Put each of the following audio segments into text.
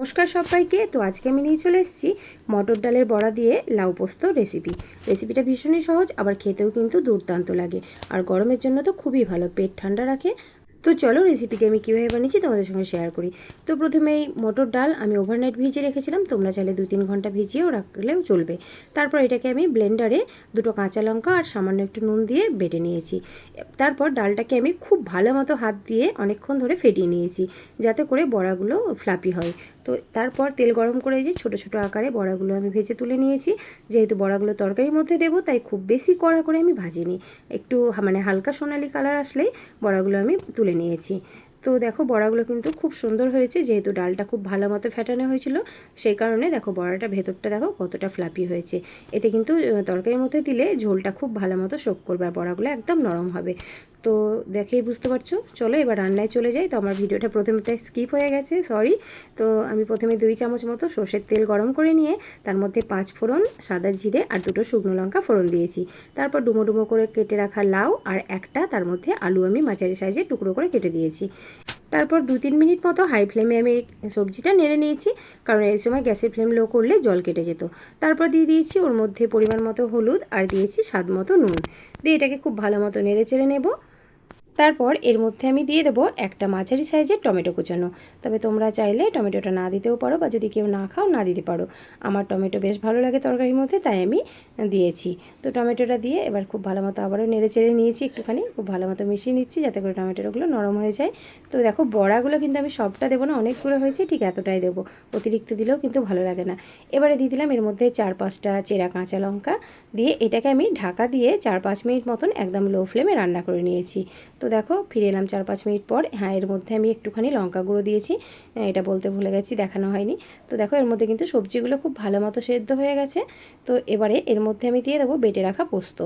নমস্কার সবাইকে। তো আজকে আমি নিয়ে চলে এসেছি মটর ডালের বড়া দিয়ে লাউ পোস্ত রেসিপিটা ভীষণই সহজ, আবার খেতেও কিন্তু দুর্দান্ত লাগে। আর গরমের জন্য তো খুবই ভালো, পেট ঠান্ডা রাখে। তো চলো রেসিপিটি আমি কীভাবে বানিয়েছি তোমাদের সঙ্গে শেয়ার করি। তো প্রথমেই মটর ডাল আমি ওভারনাইট ভিজিয়ে রেখেছিলাম, তোমরা চাইলে 2-3 ঘন্টা ভিজিয়েও রাখলেও চলবে। তারপর এটাকে আমি ব্লেন্ডারে 2টো কাঁচা লঙ্কা আর সামান্য একটু নুন দিয়ে বেটে নিয়েছি। তারপর ডালটাকে আমি খুব ভালো মতো হাত দিয়ে অনেকক্ষণ ধরে ফেটিয়ে নিয়েছি, যাতে করে বড়াগুলো ফ্লাপি হয়। তো তারপর তেল গরম করে যে ছোট ছোট আকারে বড়াগুলো আমি ভেজে তুলে নিয়েছি। যেহেতু বড়াগুলো তরকারির মধ্যে দেবো, তাই খুব বেশি কড়া করে আমি ভাজিনি, একটু হালকা সোনালি কালার আসলেই বড়াগুলো আমি তুলে নিয়েছি। তো দেখো বড়াগুলো কিন্তু খুব সুন্দর হয়েছে, যেহেতু ডালটা খুব ভালো মতো ফেটানো হয়েছিল, সেই কারণে দেখো বড়াটা ভেতরটা দেখো কতটা ফ্লাপি হয়েছে। এতে কিন্তু তরকারির মধ্যে দিলে ঝোলটা খুব ভালো মতো শোক করবে আর বড়াগুলো একদম নরম হবে। তো দেখেই বুঝতে পারছো। চলো এবার রান্নায় চলে যাই। তো আমার ভিডিওটা প্রথমটাই স্কিপ হয়ে গেছে, সরি। তো আমি প্রথমে 2 চামচ মতো সর্ষের তেল গরম করে নিয়ে তার মধ্যে 5 ফোড়ন, সাদা জিরে আর 2টো শুকনো লঙ্কা ফোড়ন দিয়েছি। তারপর ডুমো ডুমো করে কেটে রাখা লাউ আর একটা তার মধ্যে আলু আমি মাঝারি সাইজে টুকরো করে কেটে দিয়েছি। তারপর 2-3 মিনিট মতো হাই ফ্লেমে আমি সবজিটা নেড়ে নিয়েছি, কারণ এই সময় গ্যাসের ফ্লেম লো করলে জল কেটে যেত। তারপর দিয়ে দিয়েছি ওর মধ্যে পরিমাণ মতো হলুদ আর দিয়েছি স্বাদ মতো নুন, দিয়ে এটাকে খুব ভালো মতো নেড়ে চেড়ে নেব। তারপর এর মধ্যে আমি দিয়ে দেবো একটা মাঝারি সাইজের টমেটো কুচানো। তবে তোমরা চাইলে টমেটোটা না দিতেও পারো, বা যদি কেউ না খাও না দিতে পারো। আমার টমেটো বেশ ভালো লাগে তরকারির মধ্যে, তাই আমি দিয়েছি। তো টমেটোটা দিয়ে এবার খুব ভালো মতো আবারও নেড়ে চেড়ে নিয়েছি, একটুখানি খুব ভালো মতো মিশিয়ে নিচ্ছি যাতে করে টমেটোগুলো নরম হয়ে যায়। তো দেখো বড়াগুলো কিন্তু আমি সবটা দেবো না, অনেকগুলো হয়েছে, ঠিক এতটাই দেবো, অতিরিক্ত দিলেও কিন্তু ভালো লাগে না। এবারে দিয়ে দিলাম এর মধ্যে 4-5টা চেরা কাঁচা লঙ্কা, দিয়ে এটাকে আমি ঢাকা দিয়ে 4-5 মিনিট মতন একদম লো ফ্লেমে রান্না করে নিয়েছি। তো দেখো ফিরে এলাম 4-5 মিনিট পর। হ্যাঁ, এর মধ্যে আমি একটুখানি লঙ্কা গুঁড়ো দিয়েছি, এটা বলতে ভুলে গেছি, দেখানো হয়নি। তো দেখো এর মধ্যে কিন্তু সবজিগুলো খুব ভালো মতো সেদ্ধ হয়ে গেছে। তো এবারে এর মধ্যে আমি দিয়ে দেবো বেটে রাখা পোস্ত।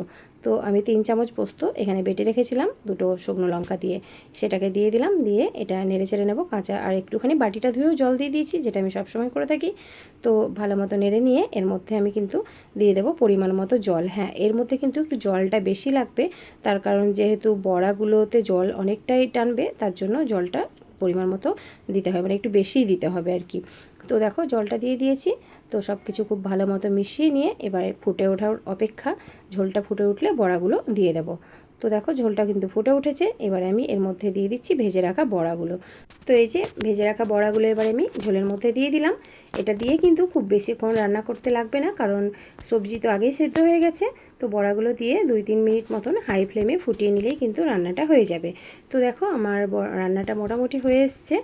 তো আমি 3 চামচ পোস্ত এখানে বেটে রেখেছিলাম 2টো শুকনো লঙ্কা দিয়ে, সেটাকে দিয়ে দিলাম। দিয়ে এটা নেড়ে চেড়ে নেবো কাঁচা, আর একটুখানি বাটিটা ধুয়েও জল দিয়ে দিয়েছি, যেটা আমি সবসময় করে থাকি। তো ভালো মতো নেড়ে নিয়ে এর মধ্যে আমি কিন্তু দিয়ে দেবো পরিমাণ মতো জল। হ্যাঁ, এর মধ্যে কিন্তু একটু জলটা বেশি লাগবে, তার কারণ যেহেতু বড়াগুলোতে জল অনেকটাই টানবে, তার জন্য জলটা পরিমাণ মতো দিতে হবে, মানে একটু বেশিই দিতে হবে আর কি। তো দেখো জলটা দিয়ে দিয়েছি। তো সব কিছু খুব ভালো মতো মিশিয়ে নিয়ে এবারে ফুটে ওঠার অপেক্ষা, ঝোলটা ফুটে উঠলে বড়াগুলো দিয়ে দেবো। তো দেখো ঝোলটা কিন্তু ফুটে উঠেছে, এবারে আমি এর মধ্যে দিয়ে দিচ্ছি ভেজে রাখা বড়াগুলো। তো এই যে ভেজে রাখা বড়াগুলো এবারে আমি ঝোলের মধ্যে দিয়ে দিলাম। এটা দিয়ে কিন্তু খুব বেশিক্ষণ রান্না করতে লাগবে না, কারণ সবজি তো আগেই সেদ্ধ হয়ে গেছে। তো বড়াগুলো দিয়ে 2-3 মিনিট মতন হাই ফ্লেমে ফুটিয়ে নিলেই কিন্তু রান্নাটা হয়ে যাবে। তো দেখো আমার রান্নাটা মোটামুটি হয়ে এসছে।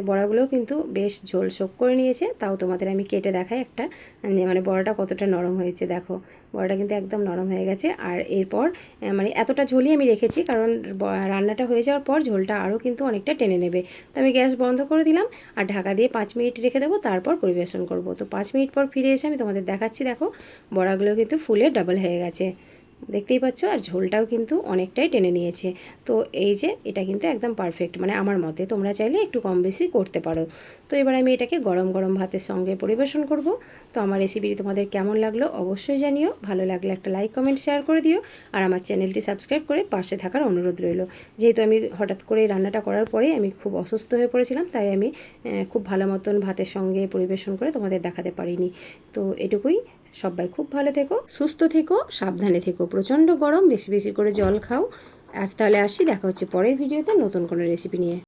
বড়াগুলোও কিন্তু বেশ ঝোল শোক করে নিয়েছে। তাও তোমাদের আমি কেটে দেখাই একটা, মানে বড়াটা কতটা নরম হয়েছে। দেখো বড়াটা কিন্তু একদম নরম হয়ে গেছে। আর এরপর মানে এতটা ঝোলই আমি রেখেছি, কারণ রান্নাটা হয়ে যাওয়ার পর ঝোলটা আরও কিন্তু অনেকটা টেনে নেবে। তো আমি গ্যাস বন্ধ করে দিলাম আর ঢাকা দিয়ে 5 মিনিট রেখে দেবো, তারপর পরিবেশন করব। তো 5 মিনিট পর ফিরে এসে আমি তোমাদের দেখাচ্ছি। দেখো বড়াগুলো কিন্তু ফুলে ডাবল হয়ে গেছে, দেখতেই পাচ্ছ, আর ঝোলটাও কিন্তু অনেকটাই টেনে নিয়েছে। তো এই যে এটা কিন্তু একদম পারফেক্ট, মানে আমার মতে, তোমরা চাইলে একটু কম বেশি করতে পারো। তো এবার আমি এটাকে গরম গরম ভাতের সঙ্গে পরিবেশন করব। তো আমার রেসিপিটি তোমাদের কেমন লাগলো অবশ্যই জানিও, ভালো লাগলে একটা লাইক কমেন্ট শেয়ার করে দিও, আর আমার চ্যানেলটি সাবস্ক্রাইব করে পাশে থাকার অনুরোধ রইল। যেহেতু আমি হঠাৎ করে রান্নাটা করার পরেই আমি খুব অসুস্থ হয়ে পড়েছিলাম, তাই আমি খুব ভালো মতন ভাতের সঙ্গে পরিবেশন করে তোমাদের দেখাতে পারিনি। তো এটুকুই। সবাই খুব ভালো থেকো, সুস্থ থেকো, সাবধানে থেকো। প্রচণ্ড গরম, বেশি বেশি করে জল খাও। আজ তাহলে আসি, দেখা হচ্ছে পরের ভিডিওতে নতুন কোনো রেসিপি নিয়ে।